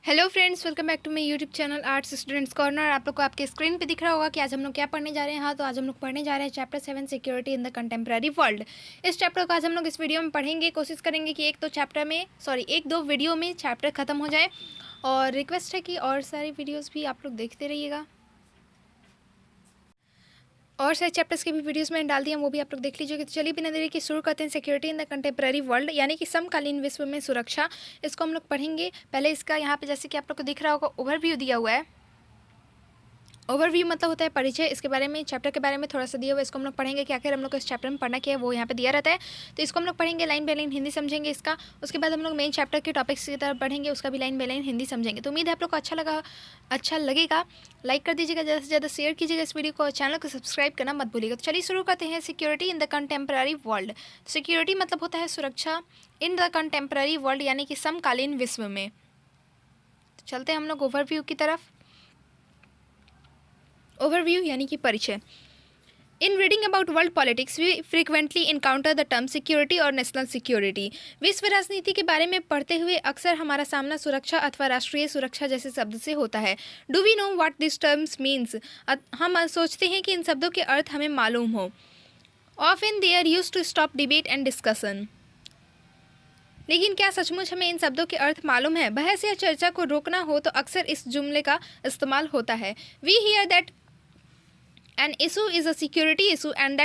Hello friends, welcome back to my YouTube channel arts students corner. आप लोग को आपके स्क्रीन पे दिख रहा होगा कि आज हम लोग क्या पढ़ने जा रहे हैं। हाँ, तो आज हम लोग पढ़ने जा रहे हैं chapter 7 security in the contemporary world. इस चैप्टर को आज हम लोग इस वीडियो में पढ़ेंगे। कोशिश करेंगे कि एक दो वीडियो में चैप्टर ख़त्म हो जाए, और रिक्वेस्ट है कि और सारी वीडियोज़ भी आप लोग देखते रहिएगा। और सारे चैप्टर्स के भी वीडियोस मैंने डाल दिए हैं, वो भी आप लोग देख लीजिएगा। तो चलिए बिना देरी के शुरू करते हैं security in the contemporary world, यानी कि समकालीन विश्व में सुरक्षा। इसको हम लोग पढ़ेंगे। पहले इसका यहाँ पे जैसे कि आप लोग को दिख रहा होगा ओवरव्यू दिया हुआ है। ओवरव्यू मतलब होता है परिचय। इसके बारे में, चैप्टर के बारे में थोड़ा सा दिया हुआ है। इसको हम लोग पढ़ेंगे, क्या क्या हम लोग को इस चैप्टर में पढ़ना क्या है वो यहाँ पे दिया रहता है। तो इसको हम लोग पढ़ेंगे, लाइन बाय लाइन हिंदी समझेंगे इसका। उसके बाद हम लोग मेन चैप्टर के टॉपिक्स की तरफ बढ़ेंगे, उसका भी लाइन बाय लाइन हिंदी समझेंगे। तो उम्मीद है आप लोग को अच्छा लगेगा। लाइक कर दीजिएगा, ज़्यादा से ज़्यादा शेयर कीजिएगा इस वीडियो को, और चैनल को सब्सक्राइब करना मत भूलिएगा। तो चलिए शुरू करते हैं security in the contemporary world. Security मतलब होता है सुरक्षा इन द कंटेम्प्रेरी वर्ल्ड, यानी कि समकालीन विश्व में। तो चलते हैं हम लोग ओवरव्यू की तरफ। ओवरव्यू यानी कि परिचय। In reading about world politics we frequently encounter the term security और नेशनल सिक्योरिटी। विश्व राजनीति के बारे में पढ़ते हुए अक्सर हमारा सामना सुरक्षा अथवा राष्ट्रीय सुरक्षा जैसे शब्द से होता है। Do we know what this terms means? हम सोचते हैं कि इन शब्दों के अर्थ हमें मालूम हो। Often they are used to stop debate and discussion. लेकिन क्या सचमुच हमें इन शब्दों के अर्थ मालूम है? बहस या चर्चा को रोकना हो तो अक्सर इस जुमले का इस्तेमाल होता है। We hear that an issue is a security issue and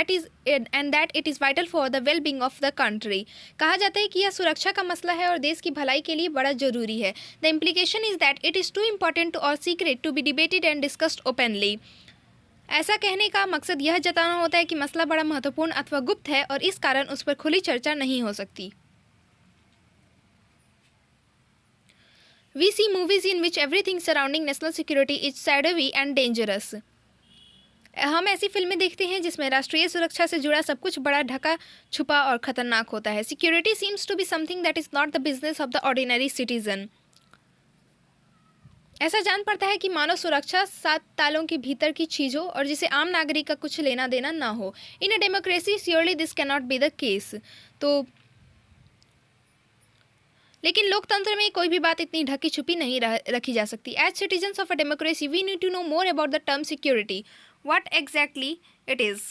that it is vital for the well-being of the country। कहा जाता है कि यह सुरक्षा का मसला है और देश की भलाई के लिए बड़ा जरूरी है। The implication is that it is too important or secret to be debated and discussed openly। ऐसा कहने का मकसद यह जताना होता है कि मसला बड़ा महत्वपूर्ण अथवा गुप्त है और इस कारण उस पर खुली चर्चा नहीं हो सकती। We see movies in which everything surrounding national security is shadowy and dangerous। हम ऐसी फिल्में देखते हैं जिसमें राष्ट्रीय सुरक्षा से जुड़ा सब कुछ बड़ा ढका छुपा और खतरनाक होता है। Security seems to be something that is not the business of the ordinary citizen. ऐसा जान पड़ता है कि मानव सुरक्षा सात तालों के भीतर की चीज़ों और जिसे आम नागरिक का कुछ लेना देना ना हो। In a democracy surely this can not be the case. तो लेकिन लोकतंत्र में कोई भी बात इतनी ढकी छुपी नहीं रखी जा सकती। As citizens of a democracy we need to know more about the term security. What exactly it is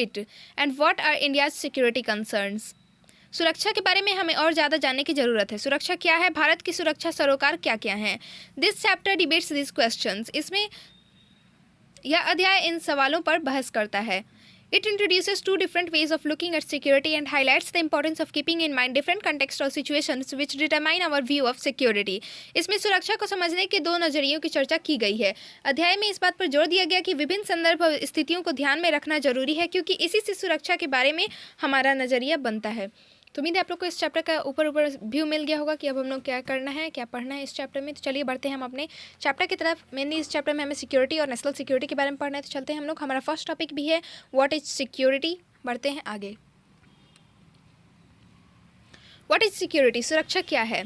it, and what are India's security concerns? सुरक्षा के बारे में हमें और ज़्यादा जानने की ज़रूरत है। सुरक्षा क्या है? भारत की सुरक्षा सरोकार क्या क्या हैं? This chapter debates this questions. इसमें यह अध्याय इन सवालों पर बहस करता है। It introduces two different ways of looking at security and highlights the importance of keeping in mind different contexts or situations which determine our view of security। इसमें सुरक्षा को समझने के दो नजरियों की चर्चा की गई है। अध्याय में इस बात पर जोर दिया गया कि विभिन्न संदर्भ और स्थितियों को ध्यान में रखना जरूरी है, क्योंकि इसी से सुरक्षा के बारे में हमारा नजरिया बनता है। तो उम्मीद है आप लोग को इस चैप्टर का ऊपर व्यू मिल गया होगा कि अब हम लोग क्या करना है, क्या पढ़ना है इस चैप्टर में। तो चलिए बढ़ते हैं हम अपने चैप्टर की तरफ। मेनली इस चैप्टर में हमें सिक्योरिटी और नेशनल सिक्योरिटी के बारे में पढ़ना है। तो चलते हैं हम लोग। हमारा फर्स्ट टॉपिक भी है व्हाट इज सिक्योरिटी। बढ़ते हैं आगे। What is security? सुरक्षा क्या है?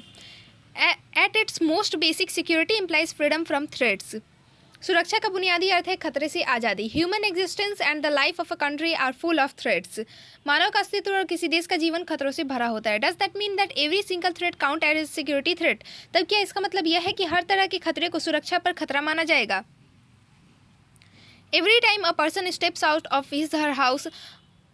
At its most basic security implies freedom from threats. सुरक्षा का बुनियादी अर्थ है खतरे से आज़ादी। Human existence and the life of a country are full of threats. मानव का अस्तित्व और किसी देश का जीवन खतरों से भरा होता है। Does that mean that every single threat count as security threat? तब क्या इसका मतलब यह है कि हर तरह के खतरे को सुरक्षा पर खतरा माना जाएगा? Every time a person steps out of his her house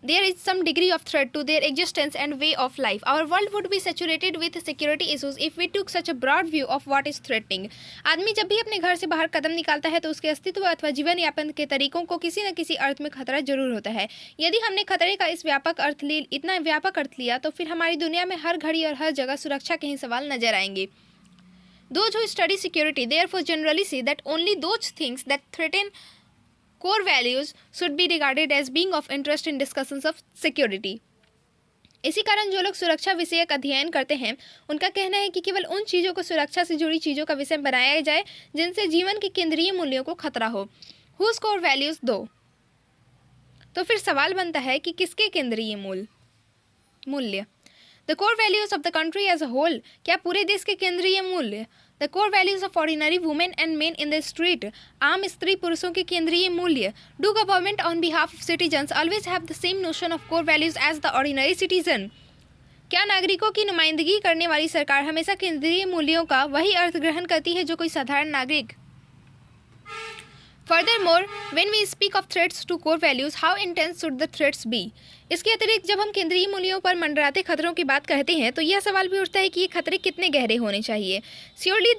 there is some degree of threat to their existence and way of life. Our world would be saturated with security issues if we took such a broad view of what is threatening। आदमी जब भी अपने घर से बाहर कदम निकालता है तो उसके अस्तित्व अथवा जीवन यापन के तरीकों को किसी न किसी अर्थ में खतरा जरूर होता है। यदि हमने खतरे का इतना व्यापक अर्थ लिया तो फिर हमारी दुनिया में हर घड़ी और हर जगह सुरक्षा के ही सवाल नजर आएंगे। Those who study security therefore generally say that only those things that threaten core values should be regarded as being of interest in discussions of security। इसी कारण जो लोग सुरक्षा विषयक अध्ययन करते हैं उनका कहना है कि केवल उन चीज़ों को सुरक्षा से जुड़ी चीज़ों का विषय बनाया जाए जिनसे जीवन के केंद्रीय मूल्यों को खतरा हो। Whose core values दो। तो फिर सवाल बनता है कि किसके केंद्रीय मूल्य? The core values of the country as a whole। क्या पूरे देश के केंद्रीय मूल्य? The core values of ordinary women and men in the street। आम स्त्री पुरुषों के केंद्रीय मूल्य। Do government on behalf of citizens always have the same notion of core values as the ordinary citizen? क्या नागरिकों की नुमाइंदगी करने वाली सरकार हमेशा केंद्रीय मूल्यों का वही अर्थ ग्रहण करती है जो कोई साधारण नागरिक? Furthermore, when we speak of threats to core values, how intense should the threats be? इसके अतिरिक्त जब हम केंद्रीय मूल्यों पर मंडराते खतरों की बात कहते हैं तो यह सवाल भी उठता है कि ये खतरे कितने गहरे होने चाहिए. Surely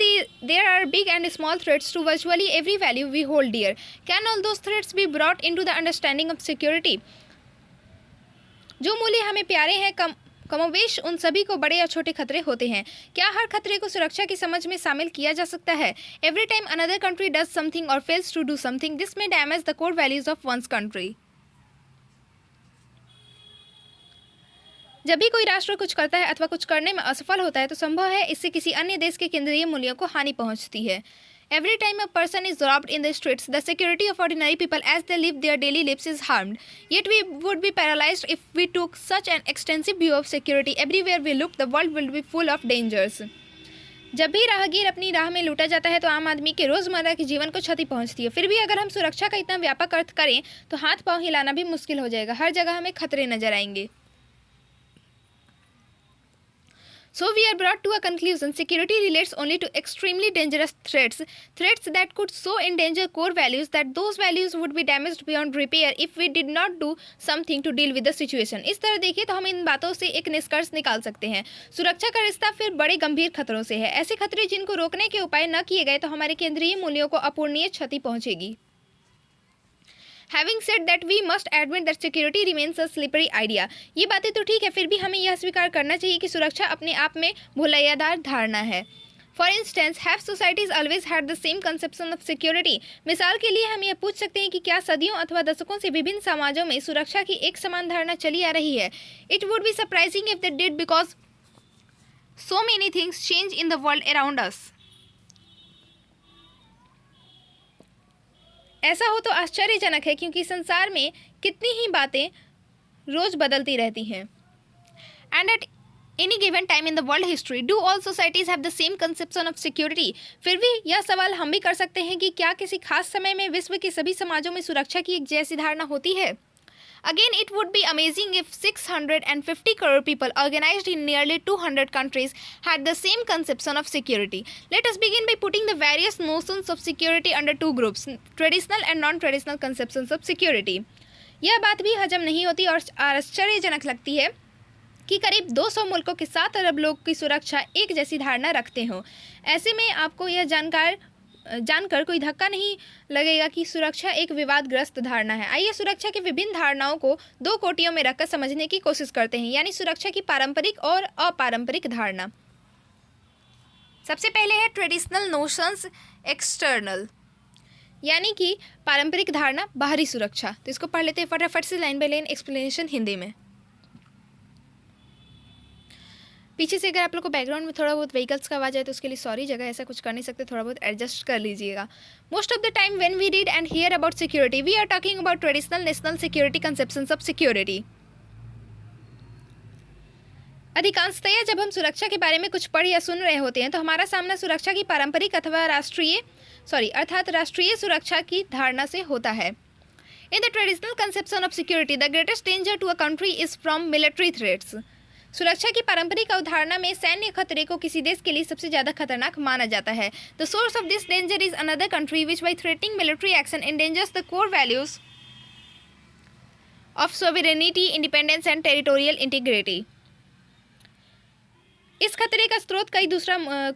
there are big and small threats to virtually every value we hold dear. Can all those threats be brought into the understanding of security? जो मूल्य हमें प्यारे हैं कमोवेश उन सभी को बड़े या छोटे खतरे होते हैं. क्या हर खतरे को सुरक्षा की समझ में शामिल किया जा सकता है? Every time another country does something or fails to do something, this may damage the core values of one's country. जब भी कोई राष्ट्र कुछ करता है अथवा कुछ करने में असफल होता है तो संभव है इससे किसी अन्य देश के केंद्रीय मूल्यों को हानि पहुंचती है. Every time a person is robbed in the streets, the security of ordinary people as they live their daily lives is harmed. Yet we would be paralyzed if we took such an extensive view of security. Everywhere we look, the world will be full of dangers. जब भी राहगीर अपनी राह में लूटा जाता है तो आम आदमी के रोज़मर्रा के जीवन को क्षति पहुंचती है. फिर भी अगर हम सुरक्षा का इतना व्यापक अर्थ करें तो हाथ पांव हिलाना भी मुश्किल हो जाएगा. हर जगह हमें खतरे नजर आएंगे. So we are brought to a conclusion. Security relates only to extremely dangerous threats that could so endanger core values that those values would be damaged beyond repair if we did not do something to deal with the situation. इस तरह देखिए तो हम इन बातों से एक निष्कर्ष निकाल सकते हैं. सुरक्षा का रिश्ता फिर बड़े गंभीर खतरों से है. ऐसे खतरे जिनको रोकने के उपाय न किए गए तो हमारे केंद्रीय मूल्यों को अपूरणीय क्षति पहुंचेगी. Having said that, we must admit that security remains a slippery idea. ये बातें तो ठीक है, फिर भी हमें यह स्वीकार करना चाहिए कि सुरक्षा अपने आप में भुलैयादार धारणा है. For instance, have societies always had the same conception of security? मिसाल के लिए हम यह पूछ सकते हैं कि क्या सदियों अथवा दशकों से विभिन्न समाजों में सुरक्षा की एक समान धारणा चली आ रही है? It would be surprising if they did because so many things change in the world around us. ऐसा हो तो आश्चर्यजनक है क्योंकि संसार में कितनी ही बातें रोज बदलती रहती हैं. And at any given time in the world history do all societies have the same conception of security? फिर भी यह सवाल हम भी कर सकते हैं कि क्या किसी खास समय में विश्व के सभी समाजों में सुरक्षा की एक जैसी धारणा होती है? Again, it would be amazing if 650 crore people organized in nearly 200 countries had the same conception of security. Let us begin by putting the various notions of security under two groups, traditional and non-traditional conceptions of security. यह बात भी हजम नहीं होती और आश्चर्यजनक लगती है कि करीब 200 मुल्कों के 7 अरब लोग की सुरक्षा एक जैसी धारणा रखते हों. ऐसे में आपको यह जानकर कोई धक्का नहीं लगेगा कि सुरक्षा एक विवादग्रस्त धारणा है. आइए सुरक्षा की विभिन्न धारणाओं को दो कोटियों में रखकर समझने की कोशिश करते हैं, यानी सुरक्षा की पारंपरिक और अपारंपरिक धारणा. सबसे पहले है ट्रेडिशनल नोशंस एक्सटर्नल, यानी कि पारंपरिक धारणा बाहरी सुरक्षा. तो इसको पढ़ लेते हैं फटाफट से line by line explanation Hindi में. पीछे से अगर आप लोग को बैकग्राउंड में थोड़ा बहुत व्हीकल्स का आवाज़ है तो उसके लिए सॉरी, जगह ऐसा कुछ कर नहीं सकते, थोड़ा बहुत एडजस्ट कर लीजिएगा. Most of the time when we read and hear about security we are talking about traditional national security conceptions of security. अधिकांशतया जब हम सुरक्षा के बारे में कुछ पढ़ या सुन रहे होते हैं तो हमारा सामना सुरक्षा की पारंपरिक अथवा राष्ट्रीय सुरक्षा की धारणा से होता है. In the traditional conception of security the greatest danger to a country is from military threats. सुरक्षा की पारंपरिक अवधारणा में सैन्य खतरे को किसी देश के लिए सबसे ज़्यादा खतरनाक माना जाता है. The source of this danger is another country which by threatening military action endangers the core values of sovereignty, independence and territorial integrity. इस खतरे का स्रोत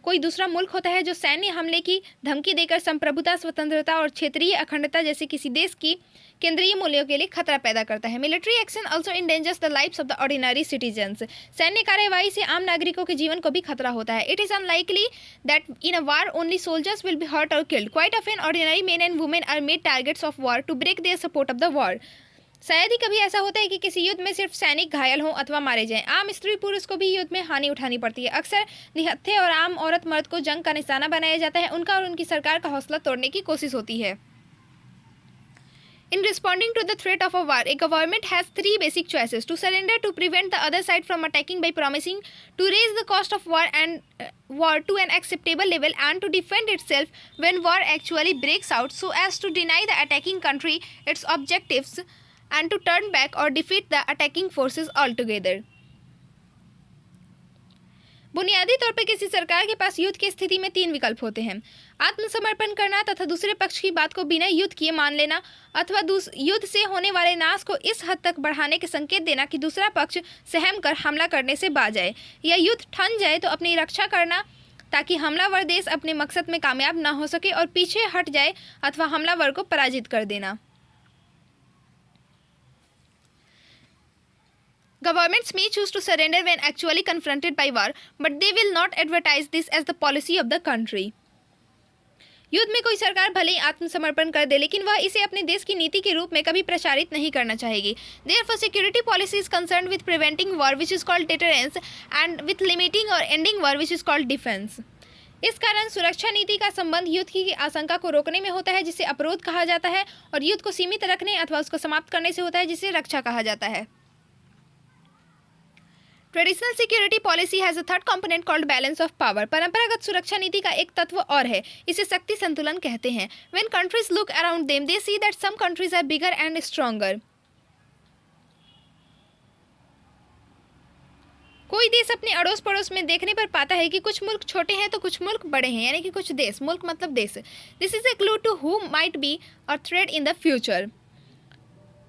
कोई दूसरा मुल्क होता है जो सैन्य हमले की धमकी देकर संप्रभुता, स्वतंत्रता और क्षेत्रीय अखंडता जैसे किसी देश की केंद्रीय मूल्यों के लिए खतरा पैदा करता है. Military action also endangers the lives of the ordinary citizens. सैन्य कार्यवाही से आम नागरिकों के जीवन को भी खतरा होता है. It is unlikely that in a war only soldiers will be hurt or killed. Quite often ordinary men and women are made targets of war to break their support of the war. शायद ही कभी ऐसा होता है कि किसी युद्ध में सिर्फ सैनिक घायल हों अथवा मारे जाएं. आम स्त्री पुरुष को भी युद्ध में हानि उठानी पड़ती है. अक्सर निहत्थे और आम औरत मर्द को जंग का निशाना बनाया जाता है. उनका और उनकी सरकार का हौसला तोड़ने की कोशिश होती है. In responding to the threat of a war, a government has three basic choices: to surrender, to prevent the other side from attacking by promising to raise the cost of war to an acceptable level, and to defend itself when war actually breaks out so as to deny the attacking country its objectives and to turn back or defeat the attacking forces altogether. बुनियादी तौर पर किसी सरकार के पास युद्ध की स्थिति में 3 विकल्प होते हैं: आत्मसमर्पण करना तथा दूसरे पक्ष की बात को बिना युद्ध किए मान लेना, अथवा युद्ध से होने वाले नाश को इस हद तक बढ़ाने के संकेत देना कि दूसरा पक्ष सहम कर हमला करने से बाज जाए, या युद्ध ठन जाए तो अपनी रक्षा करना ताकि हमलावर देश अपने मकसद में कामयाब ना हो सके और पीछे हट जाए, अथवा हमलावर को पराजित कर देना। Governments may choose to surrender when actually confronted by war, but they will not advertise this as the policy of the country. युद्ध में कोई सरकार भले ही आत्मसमर्पण कर दे, लेकिन वह इसे अपने देश की नीति के रूप में कभी प्रचारित नहीं करना चाहेगी। Therefore, security policy is concerned with preventing war, which is called deterrence, and with limiting or ending war, which is called defense. इस कारण सुरक्षा नीति का संबंध युद्ध की आशंका को रोकने में होता है, जिसे अवरोध कहा जाता है, और युद्ध को सीमित रखने अथवा उसको समाप्त करने से होता है, जिसे रक्षा कहा जाता है। Traditional security policy has a third component called balance of power. परंपरागत सुरक्षा नीति का एक तत्व और है, इसे शक्ति संतुलन कहते हैं। When countries look around them they see that some countries are bigger and stronger. कोई देश अपने अड़ोस पड़ोस में देखने पर पाता है कि कुछ मुल्क छोटे हैं तो कुछ मुल्क बड़े हैं, यानी कि कुछ देश, मुल्क मतलब देश। This is a clue to who might be a threat in the future.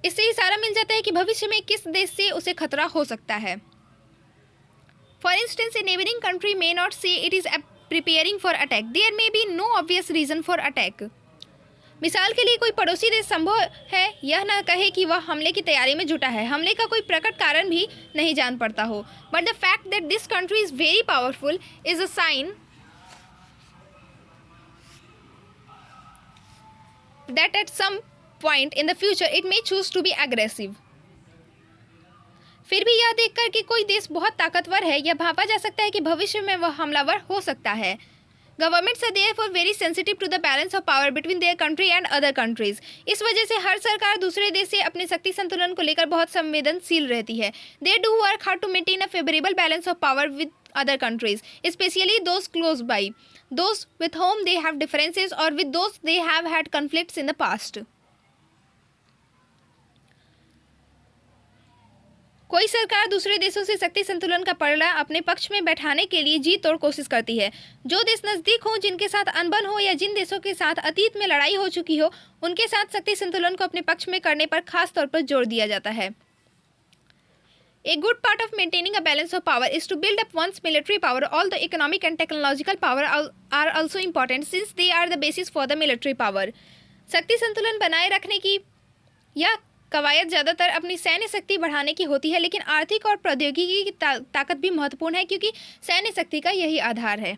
इससे इशारा मिल जाता है कि भविष्य में किस देश से उसे खतरा हो सकता है। For instance, a neighboring country may not say it is preparing for attack. There may be no obvious reason for attack. मिसाल के लिए कोई पड़ोसी देश संभव है यह न कहे कि वह हमले की तैयारी में जुटा है, हमले का कोई प्रकट कारण भी नहीं जान पड़ता हो। But the fact that this country is very powerful is a sign that at some point in the future it may choose to be aggressive. फिर भी यह देखकर कि कोई देश बहुत ताकतवर है, यह भांपा जा सकता है कि भविष्य में वह हमलावर हो सकता है। Governments are therefore very sensitive to the balance of power between their country and other countries. इस वजह से हर सरकार दूसरे देश से अपने शक्ति संतुलन को लेकर बहुत संवेदनशील रहती है। They do work hard to maintain a favourable balance of power with other countries, especially those close by, those with whom they have differences और with those they have had conflicts in the past. कोई सरकार दूसरे देशों से शक्ति संतुलन का पलड़ा अपने पक्ष में बैठाने के लिए जी तोड़ कोशिश करती है। जो देश नज़दीक हो, जिनके साथ अनबन हो या जिन देशों के साथ अतीत में लड़ाई हो चुकी हो, उनके साथ शक्ति संतुलन को अपने पक्ष में करने पर खास तौर पर जोर दिया जाता है। A good part of maintaining a balance of power is to build up one's military power. All the economic and technological power are also important since they are the basis for the military power. शक्ति संतुलन बनाए रखने की यह कवायद ज़्यादातर अपनी सैन्य शक्ति बढ़ाने की होती है, लेकिन आर्थिक और प्रौद्योगिकी की ताकत भी महत्वपूर्ण है क्योंकि सैन्य शक्ति का यही आधार है।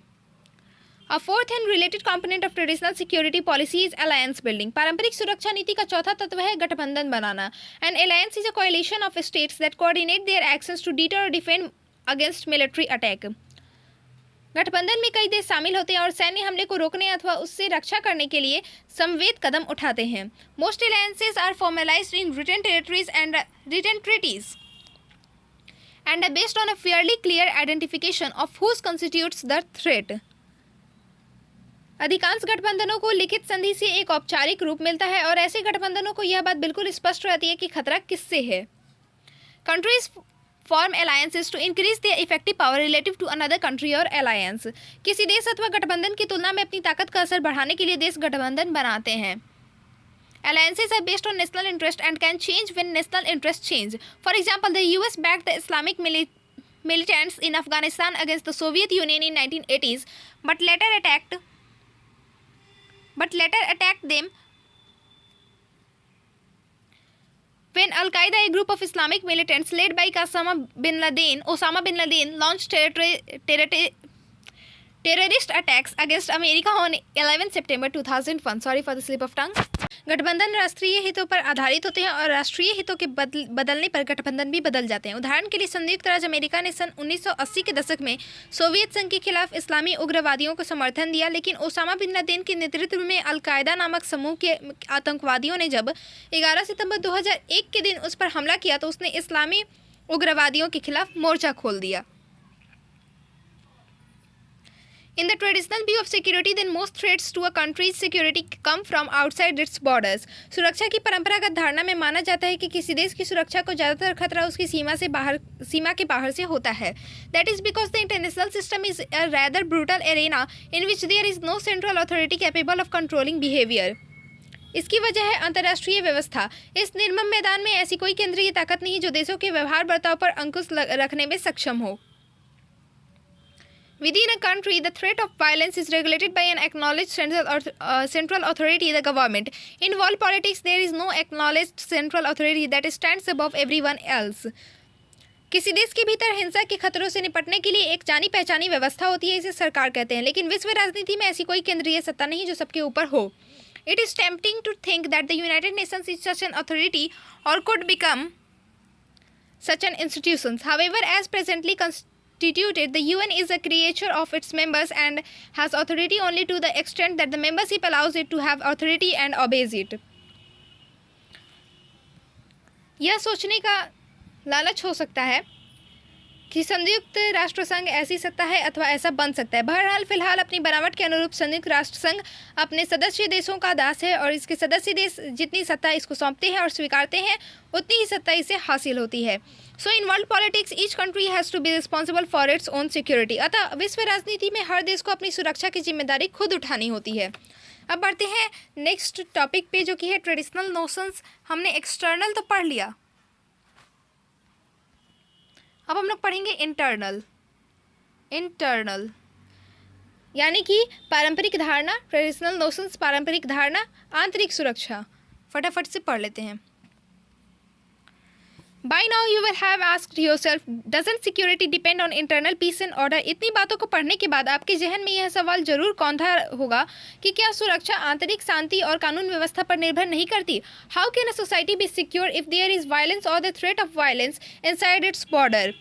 A fourth and related component of traditional security policy is alliance building. पारंपरिक सुरक्षा नीति का चौथा तत्व है गठबंधन बनाना। An alliance is a coalition of states that coordinate their actions to deter or defend against military attack. गठबंधन में कई देश शामिल होते हैं और सैन्य हमले को रोकने अथवा उससे रक्षा करने के लिए संवेद कदम उठाते हैं। Most alliances are formalized in written territories and written treaties and are based on a fairly clear identification of who constitutes the threat. अधिकांश गठबंधनों को लिखित संधि से एक औपचारिक रूप मिलता है और ऐसे गठबंधनों को यह बात बिल्कुल स्पष्ट रहती है कि खतरा किससे है। Countries form alliances to increase their effective power relative to another country or alliance. किसी देश अथवा गठबंधन की तुलना में अपनी ताकत का असर बढ़ाने के लिए देश गठबंधन बनाते हैं। Alliances are based on national interest and can change when national interests change. For example, the US backed the Islamic militants in Afghanistan against the Soviet Union in 1980s, but later attacked them when Al-Qaeda, a group of Islamic militants led by Osama bin Laden, launched terrorist attacks against America on 11 September 2001. Sorry for the slip of tongue. गठबंधन राष्ट्रीय हितों पर आधारित होते हैं और राष्ट्रीय हितों के बदलने पर गठबंधन भी बदल जाते हैं। उदाहरण के लिए संयुक्त राज्य अमेरिका ने सन 1980 के दशक में सोवियत संघ के खिलाफ इस्लामी उग्रवादियों को समर्थन दिया, लेकिन ओसामा बिन लादेन के नेतृत्व में अल-कायदा नामक समूह के आतंकवादियों ने जब 11 सितंबर 2001 के दिन उस पर हमला किया तो उसने इस्लामी उग्रवादियों के खिलाफ मोर्चा खोल दिया। In the traditional view of security, then most threats to a country's security come from outside its borders. सुरक्षा की परंपरागत धारणा में माना जाता है कि किसी देश की सुरक्षा को ज़्यादातर खतरा उसकी सीमा के बाहर से होता है. That is because the international system is a rather brutal arena in which there is no central authority capable of controlling behavior. इसकी वजह है अंतर्राष्ट्रीय व्यवस्था. इस निर्मम मैदान में ऐसी कोई केंद्रीय ताकत नहीं जो देशों के व्यवहार बर्ताव पर अंकुश रखने में सक्षम हो. Within a country, the threat of violence is regulated by an acknowledged central authority, the government. In world politics, there is no acknowledged central authority that stands above everyone else. किसी देश के भीतर हिंसा के खतरों से निपटने के लिए एक जानी पहचानी व्यवस्था होती है, इसे सरकार कहते हैं. लेकिन विश्व राजनीति में ऐसी कोई केंद्रीय सत्ता नहीं जो सबके ऊपर हो. It is tempting to think that the United Nations is such an authority or could become such an institution. However, as presently constituted, the UN is a creature of its members and has authority only to the extent that the membership allows it to have authority and obeys it. यह सोचने का लालच हो सकता है कि संयुक्त राष्ट्र संघ ऐसी सत्ता है अथवा ऐसा बन सकता है. बहरहाल फिलहाल अपनी बनावट के अनुरूप संयुक्त राष्ट्र संघ अपने सदस्य देशों का दास है और इसके सदस्य देश जितनी सत्ता इसको सौंपते हैं और स्वीकारते हैं उतनी ही सत्ता इसे हासिल होती है. So in world politics each country has to be responsible for its own security. अतः विश्व राजनीति में हर देश को अपनी सुरक्षा की जिम्मेदारी खुद उठानी होती है. अब बढ़ते हैं नेक्स्ट टॉपिक पे जो कि है ट्रेडिशनल नोशंस. हमने एक्सटर्नल तो पढ़ लिया, अब हम लोग पढ़ेंगे इंटरनल यानी कि पारंपरिक धारणा. ट्रेडिशनल नोशंस पारंपरिक धारणा, आंतरिक सुरक्षा. फटाफट से पढ़ लेते हैं. By now you will have asked yourself, doesn't security depend on internal peace and order? इतनी बातों को पढ़ने के बाद आपके जहन में यह सवाल जरूर कौंधा होगा कि क्या सुरक्षा आंतरिक शांति और कानून व्यवस्था पर निर्भर नहीं करती? How can a society be secure if there is violence or the threat of violence inside its border?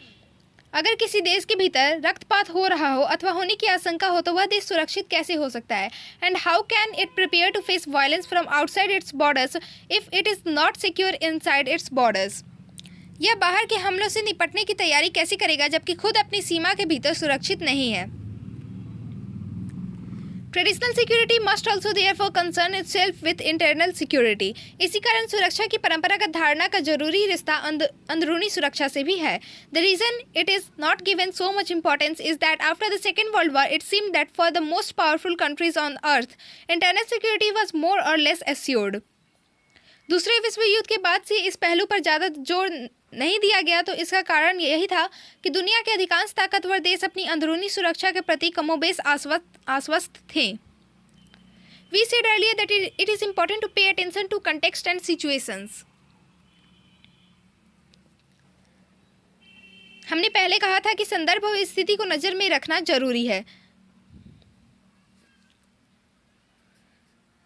अगर किसी देश के भीतर रक्तपात हो रहा हो अथवा होने की आशंका हो तो वह देश सुरक्षित कैसे हो सकता है? And how can it prepare to face violence from outside its borders if it is not secure inside its borders? यह बाहर के हमलों से निपटने की तैयारी कैसे करेगा जबकि खुद अपनी सीमा के भीतर सुरक्षित नहीं है? Traditional security must also therefore concern itself with internal security. इसी कारण सुरक्षा की परंपरागत धारणा का जरूरी रिश्ता अंदरूनी सुरक्षा से भी है. The reason it is not given so much importance is that after the second world war it seemed that for the most powerful countries on earth internal security was more or less assured. दूसरे विश्व युद्ध के बाद से इस पहलू पर ज़्यादा जोर नहीं दिया गया तो इसका कारण यही था कि दुनिया के अधिकांश ताकतवर देश अपनी अंदरूनी सुरक्षा के प्रति कमोबेश आश्वस्त थे. We said earlier that it is important to pay attention to context and situations. हमने पहले कहा था कि संदर्भ और स्थिति को नज़र में रखना जरूरी है.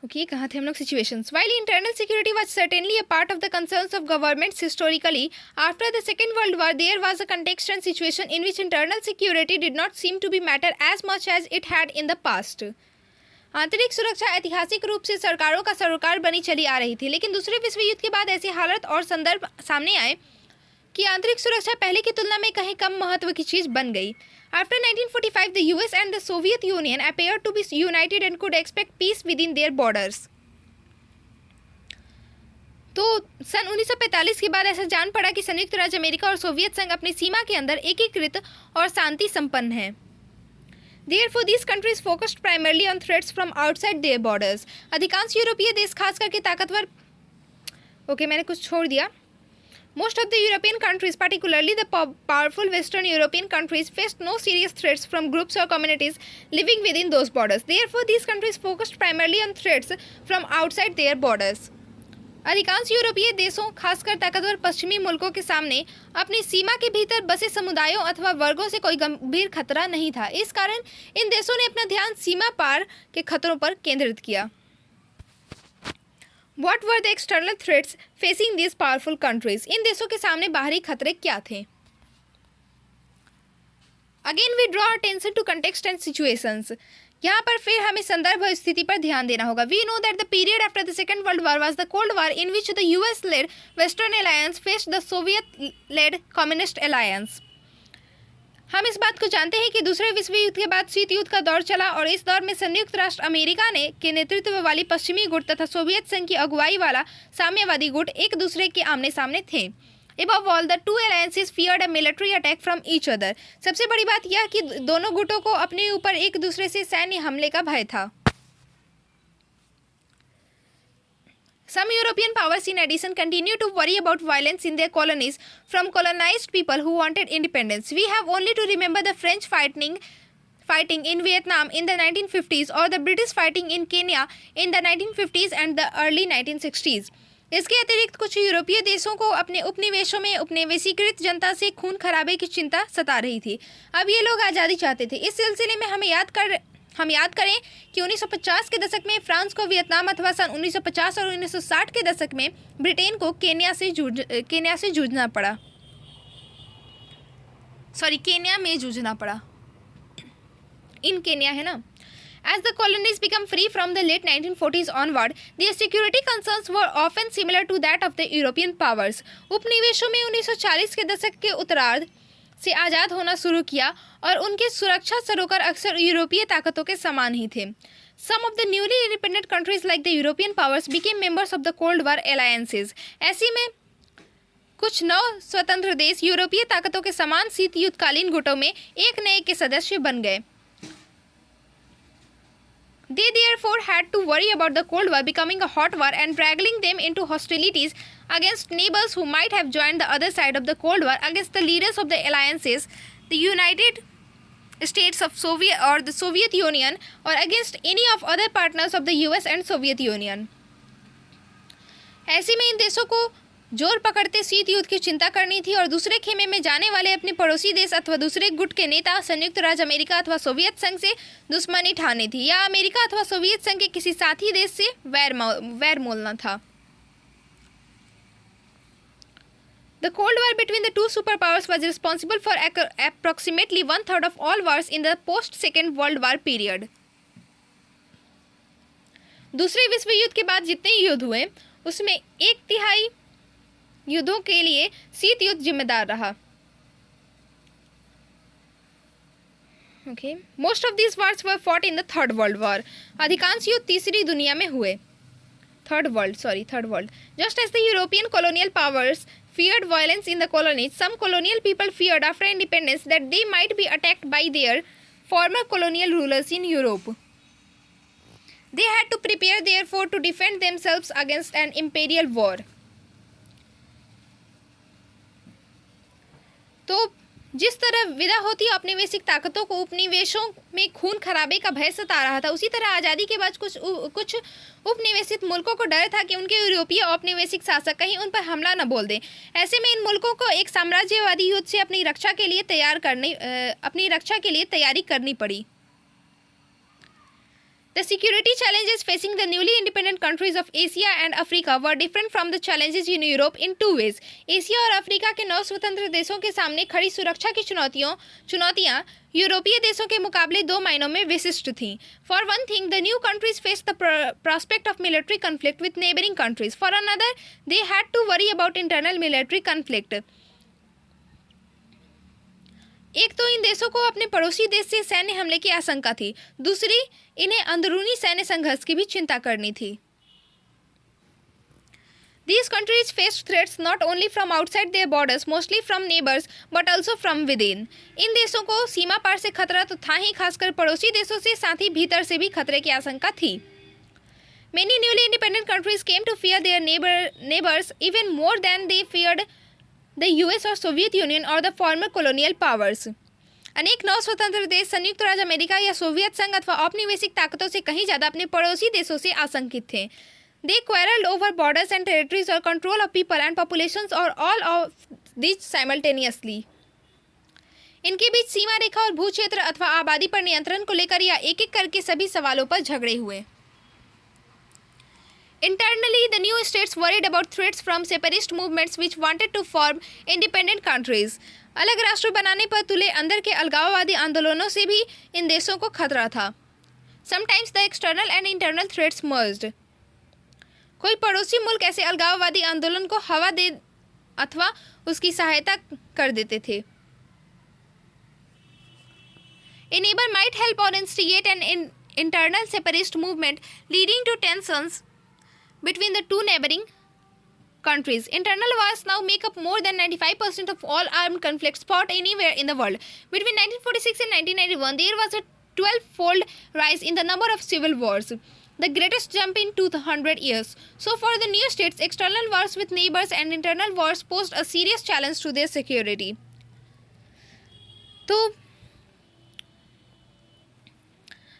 ओके, कहाँ थे हम लोग? Situations. While internal security was certainly a part of the concerns of governments historically, after the Second World War there was a context and situation in which internal security did not seem to be matter as much as it had in the past. आंतरिक सुरक्षा ऐतिहासिक रूप से सरकारों का सरोकार बनी चली आ रही थी, लेकिन दूसरे विश्व युद्ध के बाद ऐसी हालत और संदर्भ सामने आए कि आंतरिक सुरक्षा पहले की तुलना में कहीं कम महत्व की चीज़ बन गई. After 1945, the US and the Soviet Union appeared to be united and could expect peace within their borders. तो सन 1945 के बाद ऐसा जान पड़ा कि संयुक्त राज्य अमेरिका और सोवियत संघ अपनी सीमा के अंदर एकीकृत और शांति संपन्न हैं. Therefore, these countries focused primarily on threats from outside their borders. अधिकांश यूरोपीय देश खास करके ताकतवर मैंने कुछ छोड़ दिया. Most of the European countries, particularly the powerful Western European countries, faced no serious threats from groups or communities living within those borders. Therefore, these countries focused primarily on threats from outside their borders. अधिकांश यूरोपीय देशों, खासकर ताकतवर पश्चिमी मुल्कों के सामने अपनी सीमा के भीतर बसे समुदायों अथवा वर्गों से कोई गंभीर खतरा नहीं था. इस कारण इन देशों ने अपना ध्यान सीमा पार के खतरों पर केंद्रित किया. What were the external threats facing these powerful countries? इन देशों के सामने बाहरी खतरे क्या थे? Again we draw attention to context and situations. यहाँ पर फिर हमें संदर्भ और स्थिति पर ध्यान देना होगा. We know that the period after the Second World War was the Cold War in which the US-led Western Alliance faced the Soviet-led Communist Alliance. हम इस बात को जानते हैं कि दूसरे विश्व युद्ध के बाद शीत युद्ध का दौर चला और इस दौर में संयुक्त राष्ट्र अमेरिका ने के नेतृत्व वाली पश्चिमी गुट तथा सोवियत संघ की अगुवाई वाला साम्यवादी गुट एक दूसरे के आमने सामने थे। Above all, the two alliances feared a military attack from each other. सबसे बड़ी बात यह कि दोनों गुटों को अपने ऊपर एक दूसरे से सैन्य हमले का भय था। Some European powers in addition continue to worry about violence in their colonies from colonized people who wanted independence. We have only to remember the French fighting in Vietnam in the 1950s or the British fighting in Kenya in the 1950s and the early 1960s. इसके अतिरिक्त कुछ यूरोपीय देशों को अपने उपनिवेशों में उपनिवेशीकृत जनता से खून खराबे की चिंता सता रही थी। अब ये लोग आज़ादी चाहते थे। इस सिलसिले में हम याद करें कि 1950 के दशक में फ्रांस को वियतनाम अथवा सन 1950 और 1960 के दशक में ब्रिटेन को केन्या में जूझना पड़ा। इन केन्या है ना। As the colonies become free from the late 1940s onward, their security concerns were often similar to that of the European powers. उपनिवेशों में 1940 के दशक के उत्तरार्ध से आज़ाद होना शुरू किया और उनके सुरक्षा सरोकार अक्सर यूरोपीय ताकतों के समान ही थे। Some of the newly independent countries like the European powers became members of the Cold War alliances. ऐसी में कुछ नव स्वतंत्र देश यूरोपीय ताकतों के समान शीत युद्धकालीन गुटों में एक नए के सदस्य बन गए। They therefore had to worry about the Cold War becoming a hot war and dragging them into hostilities against neighbors who might have joined the other side of the Cold War against the leaders of the alliances, the United States of the Soviet Union, or against any of other partners of the US and Soviet Union. ऐसे में इन देशों को जोर पकड़ते शीत युद्ध की चिंता करनी थी और दूसरे खेमे में जाने वाले अपने पड़ोसी देश अथवा दूसरे गुट के नेता संयुक्त राज्य अमेरिका अथवा सोवियत संघ से दुश्मनी ठानी थी या अमेरिका अथवा सोवियत संघ के किसी साथी देश से वैर मोलना था। The Cold War between the two superpowers was responsible for approximately 1/3 of all wars in the post-Second World War period. दूसरे विश्व युद्ध के बाद जितने युद्ध हुए उसमें 1/3 युद्धों के लिए शीत युद्ध जिम्मेदार रहा। Most of these wars were fought in the Third World War. अधिकांश युद्ध तीसरी दुनिया में हुए। Third World. Just as the European colonial powers feared violence in the colonies, some colonial people feared after independence that they might be attacked by their former colonial rulers in Europe. They had to prepare therefore to defend themselves against an imperial war. तो जिस तरह विदा होती औपनिवेशिक ताकतों को उपनिवेशों में खून खराबे का भय सता रहा था, उसी तरह आज़ादी के बाद कुछ उपनिवेशित मुल्कों को डर था कि उनके यूरोपीय औपनिवेशिक शासक कहीं उन पर हमला न बोल दें। ऐसे में इन मुल्कों को एक साम्राज्यवादी युद्ध से अपनी रक्षा के लिए तैयारी करनी पड़ी। The security challenges facing the newly independent countries of Asia and Africa were different from the challenges in Europe in two ways. Asia और अफ्रीका के नौ स्वतंत्र देशों के सामने खड़ी सुरक्षा की चुनौतियां यूरोपीय देशों के मुकाबले दो मायनों में विशिष्ट थीं. For one thing, the new countries faced the prospect of military conflict with neighboring countries. For another, they had to worry about internal military conflict. एक तो इन देशों को अपने पड़ोसी देश से सैन्य हमले की आशंका थी, दूसरी इन्हें अंदरूनी सैन्य संघर्ष की भी चिंता करनी थी. These countries faced threats not only from outside their borders, mostly from neighbors, but also from within. इन देशों को सीमा पार से खतरा तो था ही, खासकर पड़ोसी देशों से, साथ ही भीतर से भी खतरे की आशंका थी. Many newly independent countries came to fear their neighbors even more than they feared the US or Soviet Union or the former colonial powers. अनेक नौ स्वतंत्र देश संयुक्त राज्य अमेरिका या सोवियत संघ अथवा औपनिवेशिक ताकतों से कहीं ज़्यादा अपने पड़ोसी देशों से आशंकित थे. They quarreled over borders and territories or control of people and populations or all of these simultaneously. इनके बीच सीमा रेखा और भू क्षेत्र अथवा आबादी पर नियंत्रण को लेकर या एक एक करके सभी सवालों पर झगड़े हुए. Internally, the new states worried about threats from separatist movements which wanted to form independent countries. अलग राष्ट्र बनाने पर तुले अंदर के अलगाववादी आंदोलनों से भी इन देशों को खतरा था. Sometimes the external and internal threats merged. कोई पड़ोसी मुल्क ऐसे अलगाववादी आंदोलन को हवा दे अथवा उसकी सहायता कर देते थे. A neighbor might help or instigate an internal separatist movement, leading to tensions between the two neighboring countries. Internal wars now make up more than 95% of all armed conflicts fought anywhere in the world. Between 1946 and 1991, there was a 12-fold rise in the number of civil wars, the greatest jump in 200 years. So for the new states, external wars with neighbors and internal wars posed a serious challenge to their security. तो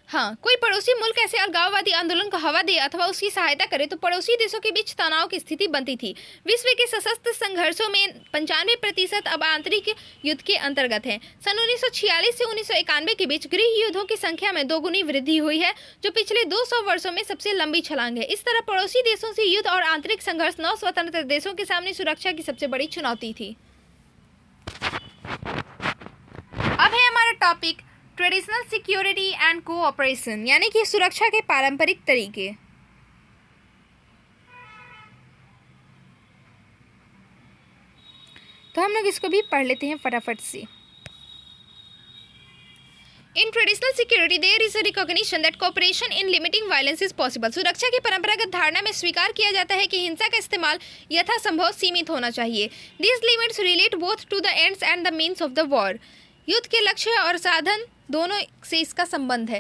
हाँ, कोई पड़ोसी मुल्क ऐसे अलगाववादी आंदोलन को हवा दे अथवा उसकी सहायता करे तो पड़ोसी देशों के बीच तनाव की स्थिति बनती थी। विश्व के सशस्त्र संघर्षों में 95% अब आंतरिक युद्ध के अंतर्गत हैं। सन 1946 से 1991 के बीच गृह युद्धों की संख्या में दोगुनी वृद्धि हुई है, जो पिछले 200 वर्षों में सबसे लंबी छलांग है। इस तरह पड़ोसी देशों से युद्ध और आंतरिक संघर्ष 9 स्वतंत्र देशों के सामने सुरक्षा की सबसे बड़ी चुनौती थी। अब है हमारा topic traditional security and cooperation, यानी कि सुरक्षा के पारंपरिक तरीके। तो हम लोग इसको भी पढ़ लेते हैं फटाफट से। In traditional security, there is a recognition that cooperation in limiting violence is possible. सुरक्षा की परंपरागत धारणा में स्वीकार किया जाता है कि हिंसा का इस्तेमाल यथासंभव सीमित होना चाहिए। These limits relate both to the ends and the means of the war. युद्ध के लक्ष्य और साधन दोनों से इसका संबंध है।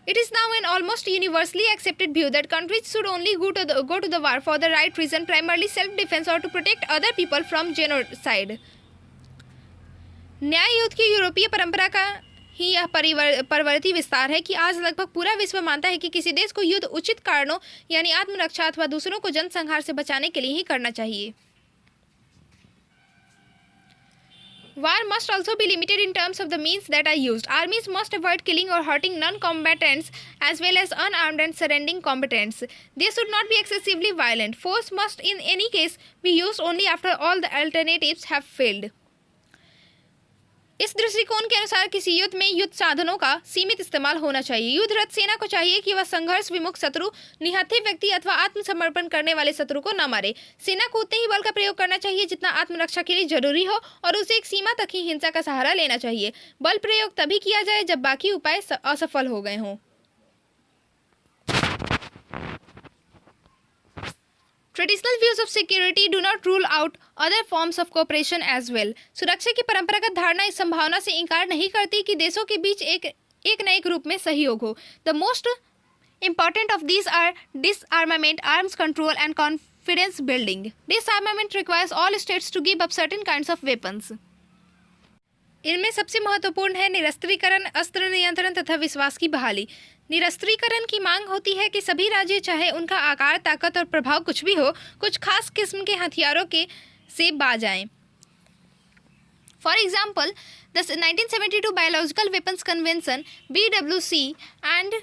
It is now an almost universally accepted view that countries should only go to the war for the right reason, primarily self-defense or to protect other people from genocide. न्याय युद्ध की यूरोपीय परंपरा का ही यह परवर्ती विस्तार है कि आज लगभग पूरा विश्व मानता है कि किसी देश को युद्ध उचित कारणों यानी आत्मरक्षा अथवा दूसरों को जनसंहार से बचाने के लिए ही करना चाहिए। War must also be limited in terms of the means that are used. Armies must avoid killing or hurting non-combatants as well as unarmed and surrendering combatants. They should not be excessively violent. Force must in any case be used only after all the alternatives have failed. इस दृष्टिकोण के अनुसार किसी युद्ध में युद्ध साधनों का सीमित इस्तेमाल होना चाहिए। युद्धरत सेना को चाहिए कि वह संघर्ष विमुख शत्रु, निहत्थे व्यक्ति अथवा आत्मसमर्पण करने वाले शत्रु को न मारे। सेना को उतने ही बल का प्रयोग करना चाहिए जितना आत्मरक्षा के लिए जरूरी हो और उसे एक सीमा तक ही हिंसा का सहारा लेना चाहिए। बल प्रयोग तभी किया जाए जब बाकी उपाय असफल हो गए हों। Traditional views of security do not rule out other forms of cooperation as well. सुरक्षा की परंपरागत धारणा इस संभावना से इनकार नहीं करती कि देशों के बीच एक न एक रूप में सहयोग हो। The most important of these are disarmament, arms control, and confidence building. Disarmament requires all states to give up certain kinds of weapons. इनमें सबसे महत्वपूर्ण है निरस्त्रीकरण, अस्त्र नियंत्रण तथा विश्वास की बहाली। निरस्त्रीकरण की मांग होती है कि सभी राज्य, चाहे उनका आकार, ताकत और प्रभाव कुछ भी हो, कुछ खास किस्म के हथियारों के से बाज आएं। For example, the 1972 biological weapons convention BWC and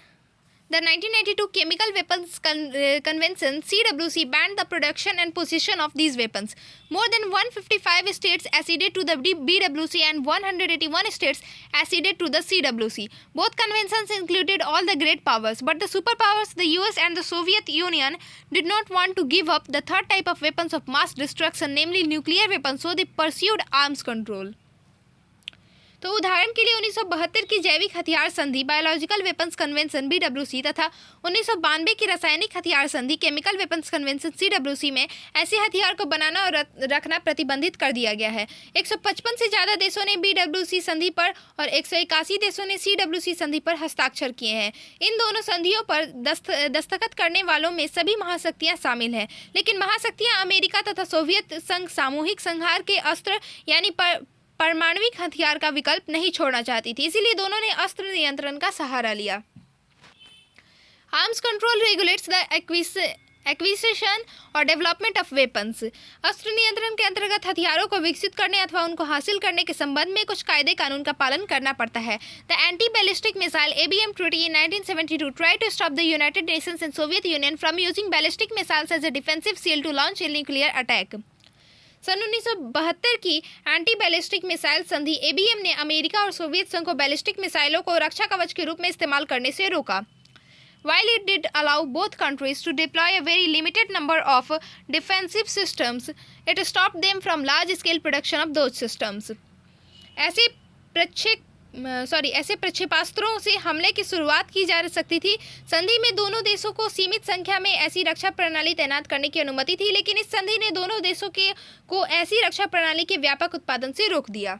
the 1992 Chemical Weapons Convention CWC banned the production and possession of these weapons. More than 155 states acceded to the BWC and 181 states acceded to the CWC. Both conventions included all the great powers, but the superpowers, the US and the Soviet Union, did not want to give up the third type of weapons of mass destruction, namely nuclear weapons, so they pursued arms control. तो उदाहरण के लिए 1972 की जैविक हथियार संधि biological weapons convention BWC तथा 1992 की रासायनिक हथियार संधि केमिकल वेपन्स कन्वेंशन CWC में ऐसे हथियार को बनाना और रखना प्रतिबंधित कर दिया गया है। 155 से ज़्यादा देशों ने BWC संधि पर और 181 देशों ने CWC संधि पर हस्ताक्षर किए हैं। इन दोनों संधियों पर दस्तखत करने वालों में सभी महाशक्तियाँ शामिल हैं, लेकिन महाशक्तियाँ अमेरिका तथा सोवियत संघ सामूहिक संहार के अस्त्र यानी परमाणविक हथियार का विकल्प नहीं छोड़ना चाहती थी, इसीलिए दोनों ने अस्त्र नियंत्रण का सहारा लिया। Arms control regulates the acquisition और डेवलपमेंट ऑफ वेपन्स। अस्त्र नियंत्रण के अंतर्गत हथियारों को विकसित करने अथवा उनको हासिल करने के संबंध में कुछ कायदे कानून का पालन करना पड़ता है। The anti ballistic missile ABM Treaty in 1972 tried to stop the United Nations and Soviet Union from using ballistic missiles as a defensive shield to launch a nuclear attack. सन 1972 की एंटी बैलिस्टिक मिसाइल संधि ABM ने America और Soviet संघ को ballistic मिसाइलों को रक्षा कवच के रूप में इस्तेमाल करने से रोका। While it did allow both countries to deploy a very limited number of defensive systems, it stopped them from large-scale production of those systems. ऐसे ऐसे प्रक्षेपास्त्रों से हमले की शुरुआत की जा सकती थी। संधि में दोनों देशों को सीमित संख्या में ऐसी रक्षा प्रणाली तैनात करने की अनुमति थी, लेकिन इस संधि ने दोनों देशों को ऐसी रक्षा प्रणाली के व्यापक उत्पादन से रोक दिया।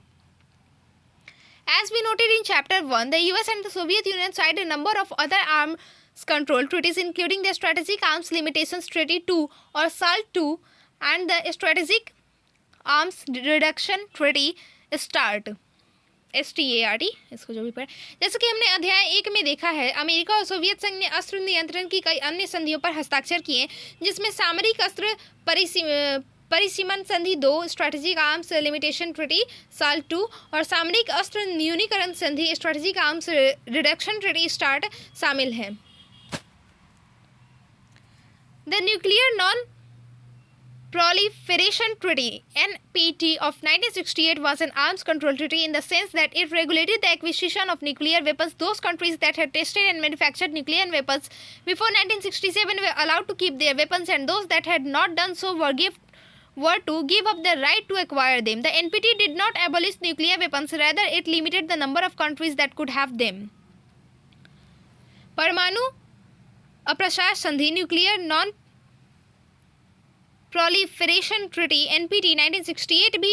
As we noted in Chapter 1, the US and the Soviet Union signed a number of other arms control treaties, including the Strategic Arms Limitations Treaty 2 or SALT II and the Strategic Arms Reduction Treaty START, इसको जो भी पढ़े। जैसे कि हमने अध्याय 1 में देखा है, अमेरिका और सोवियत संघ ने अस्त्र नियंत्रण की कई अन्य संधियों पर हस्ताक्षर किए, जिसमें सामरिक अस्त्र परिसीमन संधि 2 strategic arms limitation treaty SALT II और सामरिक अस्त्र न्यूनीकरण संधि strategic arms reduction treaty START शामिल है। The nuclear non Proliferation Treaty (NPT) of 1968 was an arms control treaty in the sense that it regulated the acquisition of nuclear weapons. Those countries that had tested and manufactured nuclear weapons before 1967 were allowed to keep their weapons, and those that had not done so were to give up the right to acquire them. The NPT did not abolish nuclear weapons, rather it limited the number of countries that could have them. परमाणु अप्रसार संधि nuclear non proliferation treaty NPT 1968 भी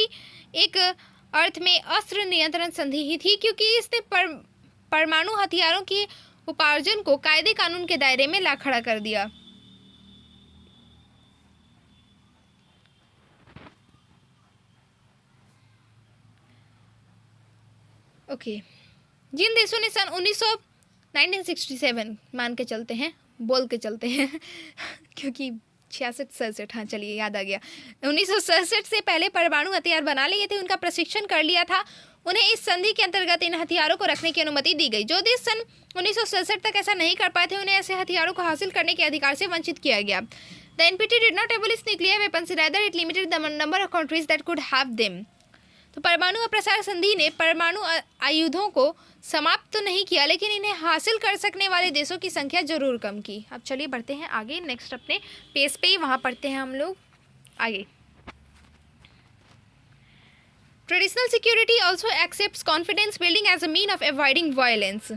एक अर्थ में अस्त्र नियंत्रण संधि ही थी, क्योंकि इसने परमाणु हथियारों के उपार्जन को कायदे कानून के दायरे में ला खड़ा कर दिया। ओके, जिन देशों ने सन 1967 मान के चलते हैं, बोल के चलते हैं क्योंकि 66-67, हाँ चलिए याद आ गया, 1967 से पहले परमाणु हथियार बना लिए थे, उनका प्रशिक्षण कर लिया था, उन्हें इस संधि के अंतर्गत इन हथियारों को रखने की अनुमति दी गई। जो देश सन 1967 तक ऐसा नहीं कर पाए थे, उन्हें ऐसे हथियारों को हासिल करने के अधिकार से वंचित किया गया। The NPT did not abolish nuclear weapons, rather it limited the number of countries that could have them. तो परमाणु अप्रसार संधि ने परमाणु आयुधों को समाप्त तो नहीं किया, लेकिन इन्हें हासिल कर सकने वाले देशों की संख्या जरूर कम की। अब चलिए बढ़ते हैं आगे, नेक्स्ट अपने पेज पे ही वहाँ पढ़ते हैं हम लोग आगे। Traditional security also accepts confidence building as a mean of avoiding violence.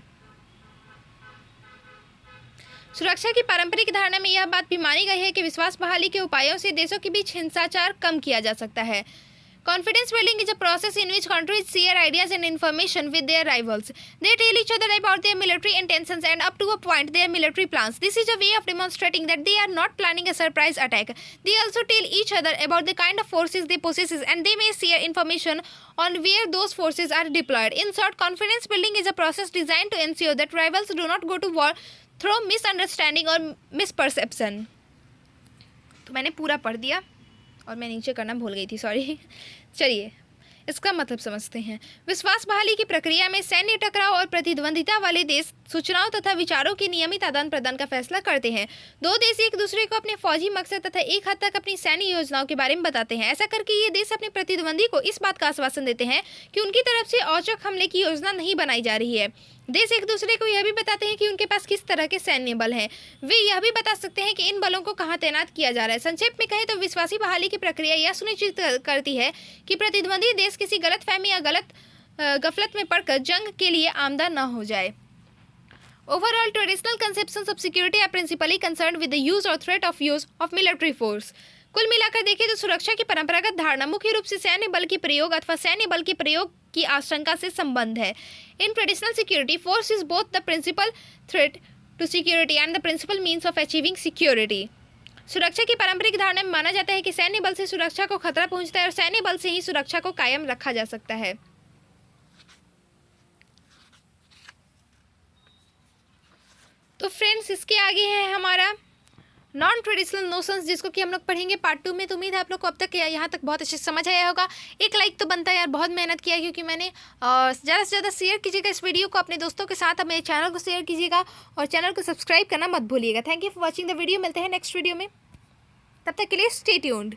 सुरक्षा की पारंपरिक धारणा में यह बात भी मानी गई है कि विश्वास बहाली के उपायों से देशों के बीच हिंसाचार कम किया जा सकता है। Confidence building is a process in which countries share ideas and information with their rivals. They tell each other about their military intentions and up to a point their military plans. This is a way of demonstrating that they are not planning a surprise attack. They also tell each other about the kind of forces they possess, and they may share information on where those forces are deployed. In short, confidence building is a process designed to ensure that rivals do not go to war through misunderstanding or misperception. तो मैंने पूरा पढ़ दिया और मैं नीचे करना भूल गई थी, सॉरी। चलिए इसका मतलब समझते हैं। विश्वास बहाली की प्रक्रिया में सैन्य टकराव और प्रतिद्वंदिता वाले देश सूचनाओं तथा विचारों के नियमित आदान प्रदान का फैसला करते हैं। दो देश एक दूसरे को अपने फौजी मकसद तथा एक हद तक अपनी सैन्य योजनाओं के बारे में बताते हैं। ऐसा करके ये देश अपने प्रतिद्वंदी को इस बात का आश्वासन देते हैं कि उनकी तरफ से औचक हमले की योजना नहीं बनाई जा रही है। देश एक दूसरे को यह भी बताते हैं कि उनके पास किस तरह के सैन्य बल हैं। वे यह भी बता सकते हैं कि इन बलों को कहाँ तैनात किया जा रहा है। संक्षेप में कहें तो विश्वासी बहाली की प्रक्रिया यह सुनिश्चित करती है कि प्रतिद्वंदी देश किसी गलतफहमी या गफलत में पड़कर जंग के लिए आमदा न हो जाए। Overall, traditional conceptions of security are principally concerned with the use or threat of use of military force. कुल मिलाकर देखें तो सुरक्षा की परंपरागत धारणा मुख्य रूप से सैन्य बल के प्रयोग अथवा सैन्य बल के प्रयोग की आशंका से संबंध है। In traditional security force is both the principal threat to security and the principal means of achieving security. सुरक्षा की पारंपरिक धारणा में माना जाता है कि सैन्य बल से सुरक्षा को खतरा पहुंचता है और सैन्य बल से ही सुरक्षा को कायम रखा जा सकता है। तो फ्रेंड्स, इसके आगे है हमारा नॉन ट्रेडिशनल नोशंस, जिसको कि हम लोग पढ़ेंगे पार्ट 2 में। तो उम्मीद है आप लोग को अब तक यहाँ तक बहुत अच्छे से समझ आया होगा। एक लाइक तो बनता है यार, बहुत मेहनत किया क्योंकि मैंने ज़्यादा से ज़्यादा शेयर कीजिएगा इस वीडियो को अपने दोस्तों के साथ, मेरे चैनल को शेयर कीजिएगा और चैनल को सब्सक्राइब करना मत भूलिएगा। Thank you for watching the video. मिलते हैं नेक्स्ट वीडियो में, तब तक के लिए स्टे ट्यून्ड।